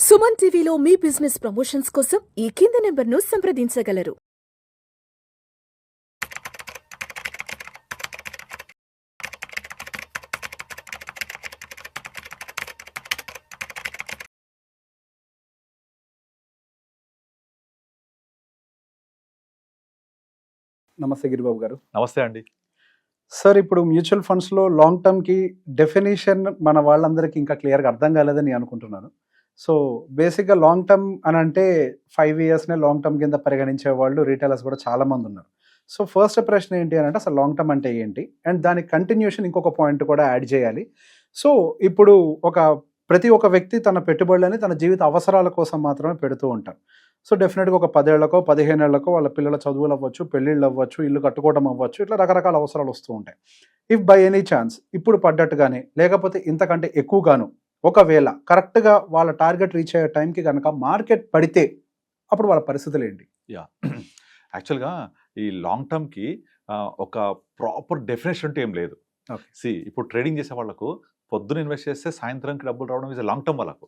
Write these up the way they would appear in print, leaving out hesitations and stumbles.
సుమన్ టీవీలో మీ business promotions కోసం ఈ కింది నెంబర్ను సంప్రదించగలరు. నమస్తే గిరిబాబు గారు. నమస్తే అండి. సార్, ఇప్పుడు మ్యూచువల్ ఫండ్స్లో లాంగ్ టర్మ్కి డెఫినేషన్ మన వాళ్ళందరికీ ఇంకా క్లియర్గా అర్థం కాలేదని నేను అనుకుంటున్నాను. సో బేసిక్గా లాంగ్ టర్మ్ అని అంటే 5 ఇయర్స్నే లాంగ్ టర్మ్ కింద పరిగణించే వాళ్ళు రీటైలర్స్ కూడా చాలామంది ఉన్నారు. సో ఫస్ట్ ప్రశ్న ఏంటి అని అంటే అసలు లాంగ్ టర్మ్ అంటే ఏంటి, అండ్ దానికి కంటిన్యూషన్ ఇంకొక పాయింట్ కూడా యాడ్ చేయాలి. సో ఇప్పుడు ప్రతి ఒక్క వ్యక్తి తన పెట్టుబడులని తన జీవిత అవసరాల కోసం మాత్రమే పెడుతూ ఉంటారు. సో డెఫినెట్గా ఒక 10 ఏళ్లకో 15 ఏళ్లకో వాళ్ళ పిల్లల చదువులు అవ్వచ్చు, పెళ్ళిళ్ళు అవ్వచ్చు, ఇల్లు కట్టుకోవడం అవ్వచ్చు, ఇట్లా రకరకాల అవసరాలు వస్తూ ఉంటాయి. ఇఫ్ బై ఎనీ ఛాన్స్ ఇప్పుడు పడ్డట్టుగానే లేకపోతే ఇంతకంటే ఎక్కువగాను ఒకవేళ కరెక్ట్గా వాళ్ళ టార్గెట్ రీచ్ అయ్యే టైంకి కనుక మార్కెట్ పడితే అప్పుడు వాళ్ళ పరిస్థితులు ఏంటి? యాక్చువల్గా ఈ లాంగ్ టర్మ్కి ఒక ప్రాపర్ డెఫినేషన్ అంటే ఏం లేదు. ఇప్పుడు ట్రేడింగ్ చేసే వాళ్ళకు పొద్దున ఇన్వెస్ట్ చేస్తే సాయంత్రంకి డబ్బులు రావడం ఇస్ లాంగ్ టర్మ్. వాళ్ళకు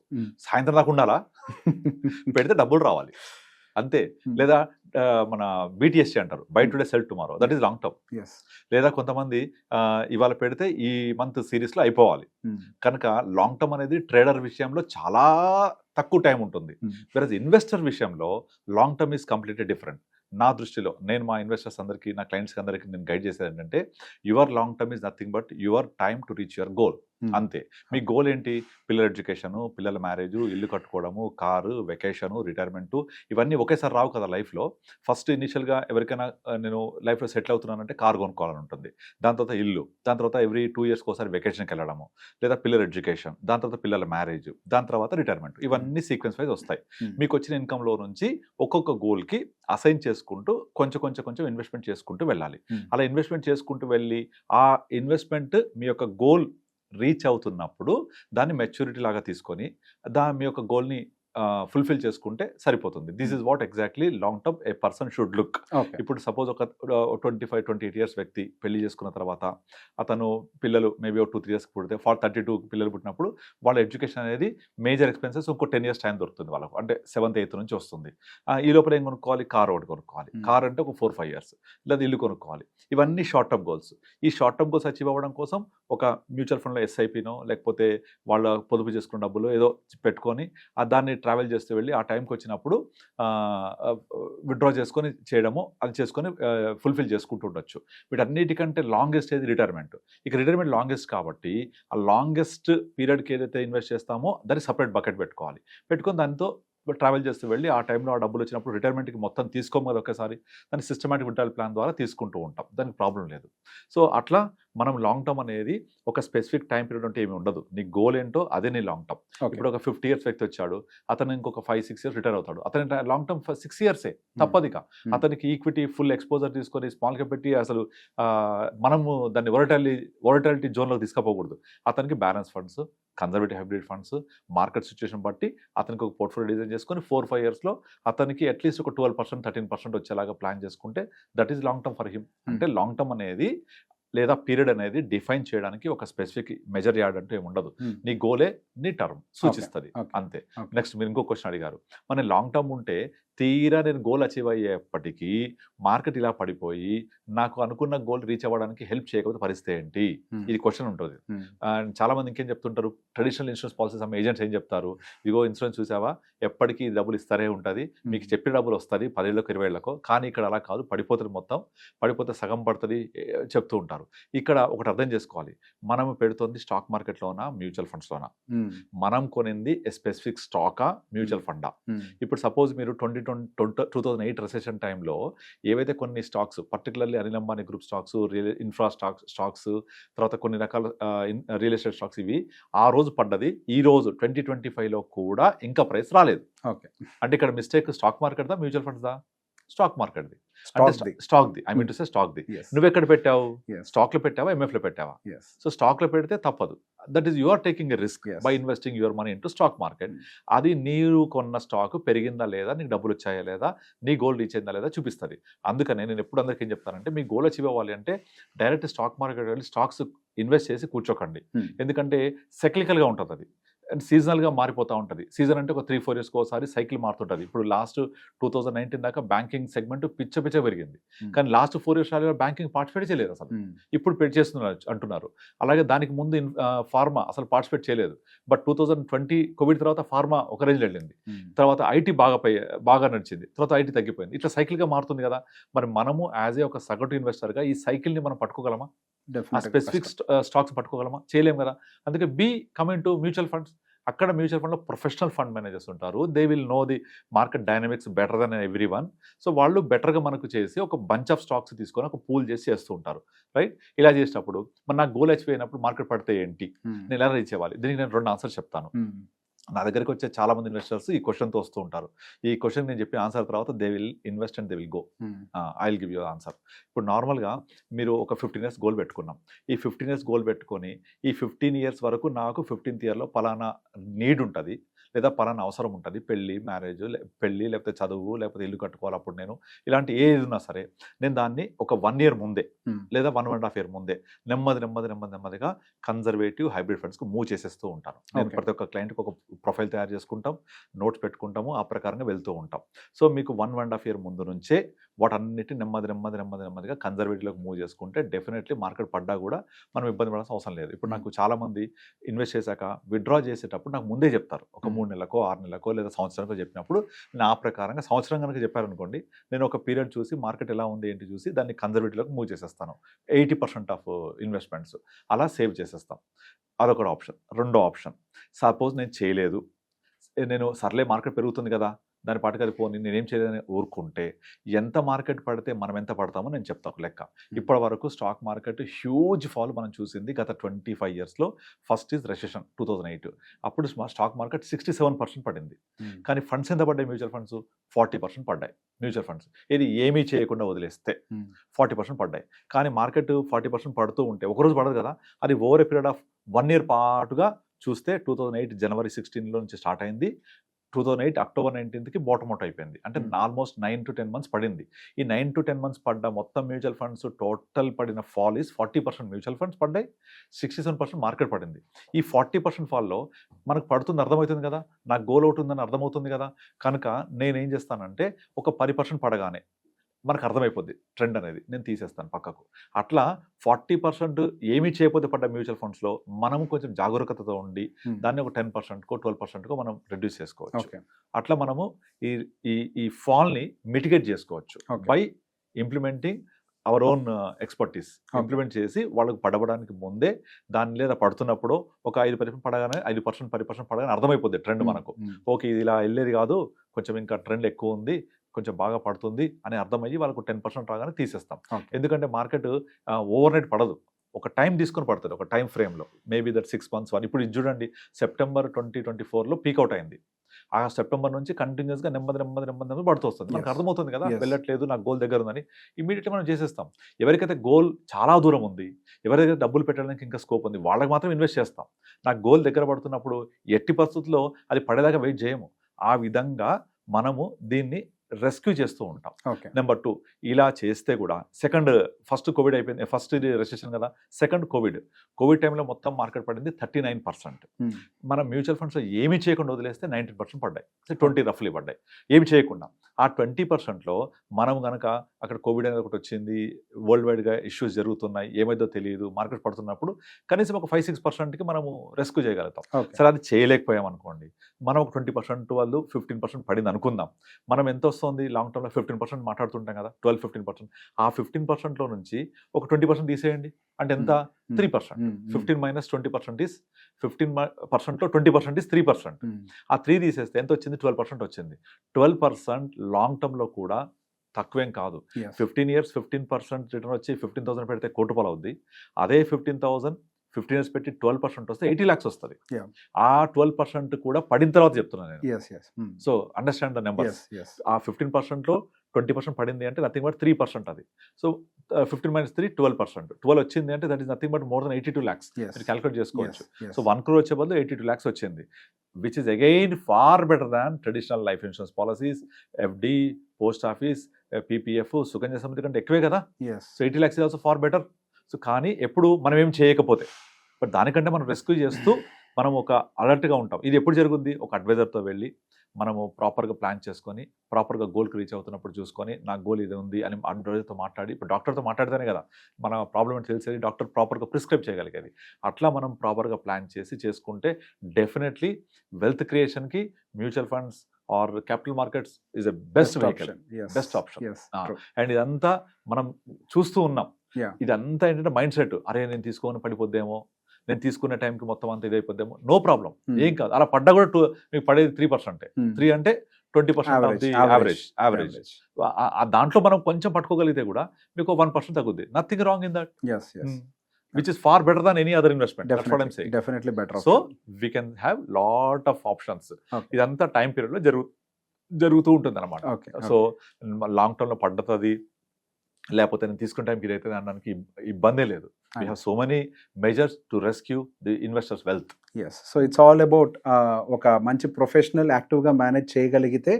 సాయంత్రం దాకా ఉండాలా, పెడితే డబ్బులు రావాలి అంతే. లేదా మన BTSC అంటారు, by today cell tomorrow, that is long term. లేదా కొంతమంది ఇవాళ పెడితే ఈ మంత్ సిరీస్లో అయిపోవాలి. కనుక లాంగ్ టర్మ్ అనేది ట్రేడర్ విషయంలో చాలా తక్కువ టైం ఉంటుంది. వెరస్ ఇన్వెస్టర్ విషయంలో long term is completely different. నా దృష్టిలో నేను మా ఇన్వెస్టర్స్ అందరికీ, నా క్లయింట్స్కి అందరికీ నేను గైడ్ చేసేది ఏంటంటే your long term is nothing but your time to reach your goal. అంతే. మీ గోల్ ఏంటి? పిల్లల ఎడ్యుకేషను, పిల్లల మ్యారేజు, ఇల్లు కట్టుకోవడము, కారు, వెకేషను, రిటైర్మెంటు, ఇవన్నీ ఒకేసారి రావు కదా లైఫ్లో. ఫస్ట్ ఇనిషియల్గా ఎవరికైనా నేను లైఫ్లో సెటిల్ అవుతున్నానంటే కారు కొనుక్కోవాలని ఉంటుంది, దాని తర్వాత ఇల్లు, దాని తర్వాత ఎవ్రీ 2 ఇయర్స్కి ఒకసారి వెకేషన్కి వెళ్ళడము, లేదా పిల్లల ఎడ్యుకేషన్, దాని తర్వాత పిల్లల మ్యారేజ్, దాని తర్వాత రిటైర్మెంట్, ఇవన్నీ సీక్వెన్స్ వైజ్ వస్తాయి. మీకు వచ్చిన ఇన్కంలో నుంచి ఒక్కొక్క గోల్కి అసైన్ చేసుకుంటూ కొంచెం ఇన్వెస్ట్మెంట్ చేసుకుంటూ వెళ్ళాలి. అలా ఇన్వెస్ట్మెంట్ చేసుకుంటూ వెళ్ళి ఆ ఇన్వెస్ట్మెంట్ మీ యొక్క గోల్ రీచ్ అవుతున్నప్పుడు దాన్ని మెచ్యూరిటీ లాగా తీసుకొని మీ యొక్క గోల్ని ఫుల్ఫిల్ చేసుకుంటే సరిపోతుంది. This is what exactly long term A person should look. ఇప్పుడు సపోజ్ ఒక 25-28 ఇయర్స్ వ్యక్తి పెళ్లి చేసుకున్న తర్వాత అతను పిల్లలు మేబీ 2-3 ఇయర్స్కి పుడితే 32 పిల్లలు పుట్టినప్పుడు వాళ్ళ ఎడ్యుకేషన్ అనేది మేజర్ ఎక్స్పెన్సెస్ ఇంకో 10 ఇయర్స్ టైం దొరుకుతుంది వాళ్ళకు, అంటే 7th 8th నుంచి వస్తుంది. ఈ లోపల ఏం కొనుక్కోవాలి? కార్ ఒకటి కొనుక్కోవాలి. కార్ అంటే ఒక 4-5 ఇయర్స్. లేదా ఇల్లు కొనుక్కోవాలి. ఇవన్నీ షార్ట్ టర్మ్ గోల్స్. ఈ షార్ట్ టర్మ్ గోల్స్ అచీవ్ అవ్వడం కోసం ఒక మ్యూచువల్ ఫండ్లో SIPనో లేకపోతే వాళ్ళ పొదుపు చేసుకున్న డబ్బులు ఏదో పెట్టుకొని దాన్ని ట్రావెల్ చేస్తూ వెళ్ళి ఆ టైంకి వచ్చినప్పుడు విత్డ్రా చేసుకొని చేయడము, అది చేసుకొని ఫుల్ఫిల్ చేసుకుంటూ ఉండొచ్చు. వీటన్నిటికంటే లాంగెస్ట్ ఏది? రిటైర్మెంట్. ఇక రిటైర్మెంట్ లాంగెస్ట్ కాబట్టి ఆ లాంగెస్ట్ పీరియడ్కి ఏదైతే ఇన్వెస్ట్ చేస్తామో దాన్ని సపరేట్ బకెట్ పెట్టుకోవాలి. పెట్టుకొని దాంతో ట్రావెల్ చేస్తూ వెళ్ళి ఆ టైంలో ఆ డబ్బులు వచ్చినప్పుడు రిటైర్మెంట్కి మొత్తం తీసుకోము కదా ఒకేసారి, దాన్ని సిస్టమాటిక్ విత్డ్రాయల్ ప్లాన్ ద్వారా తీసుకుంటూ ఉంటాం, దానికి ప్రాబ్లం లేదు. సో అట్లా మనం లాంగ్ టర్మ్ అనేది ఒక స్పెసిఫిక్ టైం పీరియడ్ అంటే ఏమి ఉండదు. నీ గోల్ ఏంటో అదే నీ లాంగ్ టర్మ్. ఇప్పుడు ఒక 50 ఇయర్స్ వ్యక్తి వచ్చాడు, అతను ఇంకొక 5-6 ఇయర్స్ రిటైర్ అవుతాడు, అతని లాంగ్ టర్మ్ 6 ఇయర్సే తప్పదిక. అతనికి ఈక్విటీ ఫుల్ ఎక్స్పోజర్ తీసుకొని స్మాల్ క్యాప్ పెట్టి అసలు మనము దాన్ని వొలటాలిటీ జోన్లో తీసుకుపోకూడదు. అతనికి balance funds, conservative hybrid funds, market situation బట్టి అతనికి ఒక పోర్ట్ఫోలియో డిజైన్ చేసుకొని 4-5 ఇయర్స్లో అతనికి అట్లీస్ట్ ఒక 12%-13% వచ్చేలాగా ప్లాన్ చేసుకుంటే that is long term for him. అంటే లాంగ్ టర్మ్ అనేది లేదా పీరియడ్ అనేది డిఫైన్ చేయడానికి ఒక స్పెసిఫిక్ మెజర్ యార్డ్ అంటూ ఏమి ఉండదు. నీ గోలే నీ టర్మ్ సూచిస్తుంది అంతే. నెక్స్ట్ మీరు ఇంకో క్వశ్చన్ అడిగారు, మన లాంగ్ టర్మ్ ఉంటే తీరా నేను గోల్ అచీవ్ అయ్యేప్పటికీ మార్కెట్ ఇలా పడిపోయి నాకు అనుకున్న గోల్ రీచ్ అవ్వడానికి హెల్ప్ చేయకపోతే పరిస్థితి ఏంటి? ఇది క్వశ్చన్ ఉంటుంది. అండ్ చాలా మంది ఇంకేం చెప్తుంటారు, ట్రెడిషనల్ ఇన్సూరెన్స్ పాలసీస్ అమ్మే ఏజెంట్స్ ఏం చెప్తారు, ఇదిగో ఇన్సూరెన్స్ చూసావా ఎప్పటికీ డబ్బులు ఇస్తారే ఉంటుంది, మీకు చెప్పిన డబ్బులు వస్తుంది 10 ఏళ్ళకో 20 ఏళ్ళకో, కానీ ఇక్కడ అలా కాదు, పడిపోతుంది, మొత్తం పడిపోతే సగం పడుతుంది చెప్తూ ఉంటారు. ఇక్కడ ఒకటి అర్థం చేసుకోవాలి, మనం పెడుతుంది స్టాక్ మార్కెట్లోనా మ్యూచువల్ ఫండ్స్లోనా? మనం కొనింది స్పెసిఫిక్ స్టాకా మ్యూచువల్ ఫండా? ఇప్పుడు సపోజ్ మీరు 2008 రిసెషన్ టైంలో ఏవైతే కొన్ని stocks, particularly Anil Ambani group stocks, infra stocks, తర్వాత కొన్ని రకాల రియల్ ఎస్టేట్ స్టాక్స్, ఇవి ఆ రోజు పడ్డది ఈ రోజు 2025లో కూడా ఇంకా ప్రైస్ రాలేదు. అంటే ఇక్కడ మిస్టేక్ స్టాక్ మార్కెట్దా మ్యూచువల్ ఫండ్స్దా? స్టాక్ మార్కెట్ది, స్టాక్ది. ఐ మీన్ టు సే స్టాక్ది. నువ్వు ఎక్కడ పెట్టావు? స్టాక్లో పెట్టావా, MFలో పెట్టావా? సో స్టాక్లో పెడితే తప్పదు. That is you are taking a risk by investing your money into stock market. అది నీరు కొన్న స్టాక్ పెరిగిందా లేదా, నీకు డబ్బులు వచ్చాయా లేదా, నీ గోల్ రీచ్ అయిందా లేదా చూపిస్తుంది. అందుకనే నేను ఎప్పుడు అందరికీ ఏం చెప్తానంటే, మీ గోల్ అచీవ్ అవ్వాలి అంటే డైరెక్ట్ స్టాక్ మార్కెట్ వెళ్ళి స్టాక్స్ ఇన్వెస్ట్ చేసి కూర్చోకండి. ఎందుకంటే సైక్లికల్గా ఉంటుంది అది. అండ్ సీజనల్గా మారిపోతూ ఉంటుంది. సీజన్ అంటే ఒక 3-4 ఇయర్స్కి ఒకసారి సైకిల్ మారుతుంటుంది. ఇప్పుడు లాస్ట్ 2019 దాకా బ్యాంకింగ్ సెగ్మెంట్ పిచ్చ పెరిగింది. కానీ లాస్ట్ 4 ఇయర్స్ బ్యాంకింగ్ పార్టిసిపేట్ చేయలేదు అసలు. ఇప్పుడు చేస్తున్నారు అంటున్నారు. అలాగే దానికి ముందు ఫార్మా అసలు పార్టిసిపేట్ చేయలేదు. బట్ 2020 కోవిడ్ తర్వాత ఫార్మా ఒక రేంజ్ వెళ్ళింది. తర్వాత ఐటీ బాగా నడిచింది. తర్వాత ఐటీ తగ్గిపోయింది. ఇట్లా సైకిల్గా మారుతుంది కదా. మరి మనము యాజ్ ఏ ఒక సగటు ఇన్వెస్టర్గా ఈ సైకిల్ని మనం పట్టుకోగలమా? ఆ స్పెసిఫిక్ స్టాక్స్ పట్టుకోగలమా? చేయలేము కదా. అందుకే కమింగ్ టు మ్యూచువల్ ఫండ్స్. అక్కడ మ్యూచువల్ ఫండ్లో ప్రొఫెషనల్ ఫండ్ మేనేజర్స్ ఉంటారు. They will know the market dynamics better than everyone. So వాళ్ళు బెటర్గా మనకు చేసి ఒక బంచ్ ఆఫ్ స్టాక్స్ తీసుకొని ఒక పూల్ చేస్తూ ఉంటారు. రైట్? ఇలా చేసినప్పుడు మరి నాకు గోల్ అచీవ్ అయినప్పుడు మార్కెట్ పడితే ఏంటి, నేను ఎలా రీచ్ అవ్వాలి? దీనికి నేను 2 ఆన్సర్స్ చెప్తాను. నా దగ్గరికి వచ్చే చాలా మంది ఇన్వెస్టర్స్ ఈ క్వశ్చన్తో వస్తూ ఉంటారు. ఈ క్వశ్చన్ నేను చెప్పిన ఆన్సర్ తర్వాత they will invest and they will go. I will give you answer. ఇప్పుడు నార్మల్గా మీరు ఒక 15 years గోల్ పెట్టుకున్నాం. ఈ 15 years గోల్ పెట్టుకొని ఈ 15 years వరకు నాకు 15th yearలో పలానా నీడ్ ఉంటుంది, లేదా పలానా అవసరం ఉంటుంది, పెళ్ళి లేకపోతే చదువు లేకపోతే ఇల్లు కట్టుకోవాలి, అప్పుడు నేను ఇలాంటి ఏది ఉన్నా సరే నేను దాన్ని ఒక 1 year ముందే లేదా 1.5 year ముందే నెమ్మదిగా కన్జర్వేటివ్ హైబ్రిడ్ ఫండ్స్కి మూవ్ చేసేస్తూ ఉంటాను. నేను ప్రతి ఒక్క క్లయింట్కి ఒక ప్రొఫైల్ తయారు చేసుకుంటాం, నోట్స్ పెట్టుకుంటాము, ఆ ప్రకారంగా వెళ్తూ ఉంటాం. సో మీకు 1.5 year ముందు నుంచే వాటన్నిటి నెమ్మదిగా కన్జర్వేటివ్లోకి మూవ్ చేసుకుంటే డెఫినెట్లీ మార్కెట్ పడ్డా కూడా మనం ఇబ్బంది పడాల్సిన అవసరం లేదు. ఇప్పుడు నాకు చాలామంది ఇన్వెస్ట్ చేశాక విత్డ్రా చేసేటప్పుడు నాకు ముందే చెప్తారు. ఒక 3 నెలలకో 6 నెలలకో లేదా సంవత్సరానికో చెప్పినప్పుడు నా ప్రకారంగా సంవత్సరం కనుక చెప్పారనుకోండి, నేను ఒక పీరియడ్ చూసి మార్కెట్ ఎలా ఉంది ఏంటి చూసి దాన్ని కన్జర్వేటివ్లోకి మూవ్ చేసేస్తాను. 80% ఆఫ్ ఇన్వెస్ట్మెంట్స్ అలా సేవ్ చేసేస్తాం. అదొక ఆప్షన్. రెండో ఆప్షన్, సపోజ్ నేను చేయలేదు, నేను సర్లే మార్కెట్ పెరుగుతుంది కదా దాని పాటుకు అది పోని నేనేం చేయలేదని ఊరుకుంటే ఎంత మార్కెట్ పడితే మనం ఎంత పడతామో నేను చెప్తా ఒక లెక్క. ఇప్పటి వరకు స్టాక్ మార్కెట్ హ్యూజ్ ఫాల్ మనం చూసింది గత 25 yearsలో. First is recession 2008. అప్పుడు స్టాక్ మార్కెట్ 67% పడింది. కానీ ఫండ్స్ ఎంత పడ్డాయి? మ్యూచువల్ ఫండ్స్ 40% పడ్డాయి. మ్యూచువల్ ఫండ్స్ ఇది ఏమీ చేయకుండా వదిలేస్తే 40% పడ్డాయి. కానీ మార్కెట్ 40% పడుతూ ఉంటే ఒకరోజు పడదు కదా, అది over a period of 1 year పాటుగా చూస్తే 2008 January 16 నుంచి స్టార్ట్ అయింది. 2008 October 19కి బాటమ్ అవుట్ అయిపోయింది. అంటే ఆల్మోస్ట్ 9 to 10 months పడింది. ఈ 9 to 10 months పడ్డ మొత్తం మ్యూచువల్ ఫండ్స్ టోటల్ పడిన ఫాల్ ఈస్ 40% మ్యూచువల్ ఫండ్స్ పడ్డాయి, 67% మార్కెట్ పడింది. ఈ 40% ఫాల్లో మనకు పడుతుంది అర్థమవుతుంది కదా, నాకు గోల్ అవుట్ ఉందని అర్థమవుతుంది కదా. కనుక నేనేం చేస్తానంటే ఒక 10% పడగానే మనకు అర్థమైపోద్ది ట్రెండ్ అనేది, నేను తీసేస్తాను పక్కకు. అట్లా 40% ఏమీ చేయకపోతే పడ్డ మ్యూచువల్ ఫండ్స్లో మనం కొంచెం జాగరూకతతో ఉండి దాన్ని ఒక 10%కో 12%కో మనం రెడ్యూస్ చేసుకోవచ్చు. అట్లా మనము ఈ ఫాల్ని మిటిగేట్ చేసుకోవచ్చు by implementing our own expertise. Implement చేసి వాళ్ళకు పడవడానికి ముందే దాని లేదా పడుతున్నప్పుడు ఒక 5% పడగానే 5%, 10% పడగానే అర్థమైపోద్ది ట్రెండ్ మనకు. ఓకే ఇది ఇలా వెళ్ళేది కాదు, కొంచెం ఇంకా ట్రెండ్ ఎక్కువ ఉంది, కొంచెం బాగా పడుతుంది అని అర్థమయ్యి వాళ్ళకు 10% రాగానే తీసేస్తాం. ఎందుకంటే మార్కెట్ ఓవర్ నైట్ పడదు, ఒక టైం తీసుకొని పడుతుంది, ఒక టైం ఫ్రేమ్లో. Maybe that 6 months. ఇప్పుడు ఇది చూడండి, September 2024లో పీక్అవుట్ అయింది. ఆ సెప్టెంబర్ నుంచి కంటిన్యూస్గా నెమ్మది పడుతూ వస్తుంది. మనకు అర్థమవుతుంది కదా వెళ్ళట్లేదు, నాకు గోల్ దగ్గర ఉందని. ఇమీడియట్లీ మనం చేసేస్తాం. ఎవరికైతే గోల్ చాలా దూరం ఉంది, ఎవరికైతే డబ్బులు పెట్టడానికి ఇంకా స్కోప్ ఉంది, వాళ్ళకి మాత్రం ఇన్వెస్ట్ చేస్తాం. నాకు గోల్ దగ్గర పడుతున్నప్పుడు ఎట్టి పరిస్థితుల్లో అది పడేదాకా వెయిట్ చేయము. ఆ విధంగా మనము దీన్ని రెస్క్యూ చేస్తూ ఉంటాం. నెంబర్ 2, ఇలా చేస్తే కూడా ఫస్ట్ కోవిడ్ అయిపోయింది, ఫస్ట్ ఇది రెసెషన్ కదా, సెకండ్ కోవిడ్ టైంలో మొత్తం మార్కెట్ పడింది 39%. మనం మ్యూచువల్ ఫండ్స్లో ఏమీ చేయకుండా వదిలేస్తే 19% పడ్డాయి, 20 రఫ్లీ పడ్డాయి ఏమి చేయకుండా. ఆ 20%లో మనం కనుక అక్కడ కోవిడ్ అనేది ఒకటి వచ్చింది, వరల్డ్ వైడ్గా ఇష్యూస్ జరుగుతున్నాయి, ఏమైందో తెలియదు, మార్కెట్ పడుతున్నప్పుడు కనీసం ఒక 5-6%కి మనము రెస్క్యూ చేయగలుగుతాం. సరే అది చేయలేకపోయాం అనుకోండి, మనం ఒక 20% వాళ్ళు 15% పడింది అనుకుందాం. మనం ఎంత వస్తుంది లాంగ్ టర్మ్లో 15% మాట్లాడుతుంటాం కదా, 12-15%. ఆ 15%లో నుంచి ఒక 20% తీసేయండి, అంటే ఎంత? 3%. 15 - 20% ఈస్ 15%లో 20% ఈస్ 3%. ఆ 3 తీసేస్తే ఎంత వచ్చింది? 12% వచ్చింది. 12% లాంగ్ టర్మ్లో కూడా తక్కువేం కాదు. 15 years 15% రిటర్న్ వచ్చి 15,000 పెడితే ₹1 కోటి అవుద్ది. అదే 15,000 15 years పెట్టి 12% వస్తే 80 lakhs వస్తుంది. ఆ 12% కూడా పడిన తర్వాత చెప్తున్నాను నేను. So understand the numbers. ఆ 15%లో 20% పడింది అంటే నథింగ్ బట్ 3% అది. సో 15 - 3 12%. 12 వచ్చింది అంటే that is nothing but more than 82 lakhs. మీరు క్యాలిక్యులేట్ చేసుకోవచ్చు. సో 1 crore వచ్చే బదులు 82 lakhs వచ్చింది, which is again far better than traditional life insurance policies, FD, post office, PPF, Sukanya Samriddhi కంటే ఎక్కువే కదా. So 80 lakhs is also far better. So కానీ ఎప్పుడు మనం ఏం చేయకపోతే, బట్ దానికంటే మనం రెస్క్యూ చేస్తూ మనం ఒక అలర్ట్గా ఉంటాం. ఇది ఎప్పుడు జరుగుద్ది? ఒక అడ్వైజర్తో వెళ్ళి మనము ప్రాపర్గా ప్లాన్ చేసుకొని ప్రాపర్గా గోల్కి రీచ్ అవుతున్నప్పుడు చూసుకొని నా గోల్ ఇది ఉంది అని అడ్వైజర్తో మాట్లాడి, ఇప్పుడు డాక్టర్తో మాట్లాడితేనే కదా మన ప్రాబ్లం అని తెలిసేది, డాక్టర్ ప్రాపర్గా ప్రిస్క్రైబ్ చేయగలిగేది. అట్లా మనం ప్రాపర్గా ప్లాన్ చేసుకుంటే డెఫినెట్లీ వెల్త్ క్రియేషన్కి mutual funds or capital markets is a best vehicle, best option. And ఇదంతా మనం చూస్తూ ఉన్నాం. ఇదంతా ఏంటంటే మైండ్ సెట్, అరే నేను తీసుకొని పడిపోద్దేమో, నేను తీసుకునే టైంకి మొత్తం అంతా ఇదైపోద్దేమో. నో ప్రాబ్లం, ఏం కాదు. అలా పడ్డా కూడా మీకు పడేది 3%. 3 అంటే 20% ఆఫ్ ది యావరేజ్. దాంట్లో మనం కొంచెం పట్టుకోగలిగితే కూడా మీకు 1% తగ్గుద్ది. Nothing wrong in that, which is far better than any other investment. That's what I'm saying. Definitely better. So we can have lot of options. ఇదంతా టైం పీరియడ్ లో జరుగుతూ ఉంటుంది అనమాట. సో లాంగ్ టర్మ్ లో పడ్డది లేకపోతే నేను తీసుకునే టైంకి ఇదైతే అనడానికి ఇబ్బందే లేదు. We have so many measures to rescue the investors' wealth. Yes. So it's all about ఒక మంచి ప్రొఫెషనల్ యాక్టివ్గా మేనేజ్ చేయగలిగితే,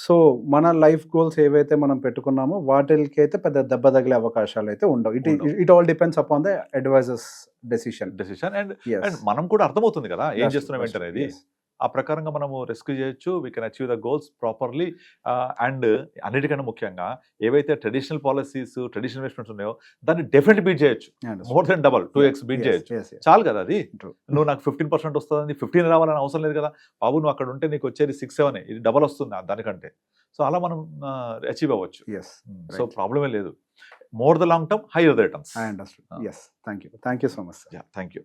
సో మన లైఫ్ గోల్స్ ఏవైతే మనం పెట్టుకున్నామో వాటికి అయితే పెద్ద దెబ్బ తగిలే అవకాశాలు అయితే ఉండవు. It all depends upon the advisor's decision. And మనం కూడా అర్థమవుతుంది కదా ఏం చేస్తున్నాం ఏంటనేది. ఆ ప్రకారంగా మనము రెస్క్యూ చేయొచ్చు. We can achieve the goals properly. And అన్నిటికన్నా ముఖ్యంగా ఏవైతే ట్రెడిషనల్ పాలసీస్, ట్రెడిషనల్ ఇన్వెస్ట్మెంట్స్ ఉన్నాయో దాన్ని డెఫినెట్లీ బీట్ చేయొచ్చు. More than double, 2x beat చేయొచ్చు. చాలు కదా అది. నువ్వు నాకు 15% వస్తుంది, 15 రావాలని అవసరం లేదు కదా బాబు. నువ్వు అక్కడ ఉంటే నీకు వచ్చేది 6-7, ఇది డబల్ వస్తుంది దానికంటే. సో అలా మనం అచీవ్ అవ్వచ్చు. సో ప్రాబ్లమే లేదు. More the long term, hire the returns. I understood. Yes. Thank you so much, sir. Yeah, thank you.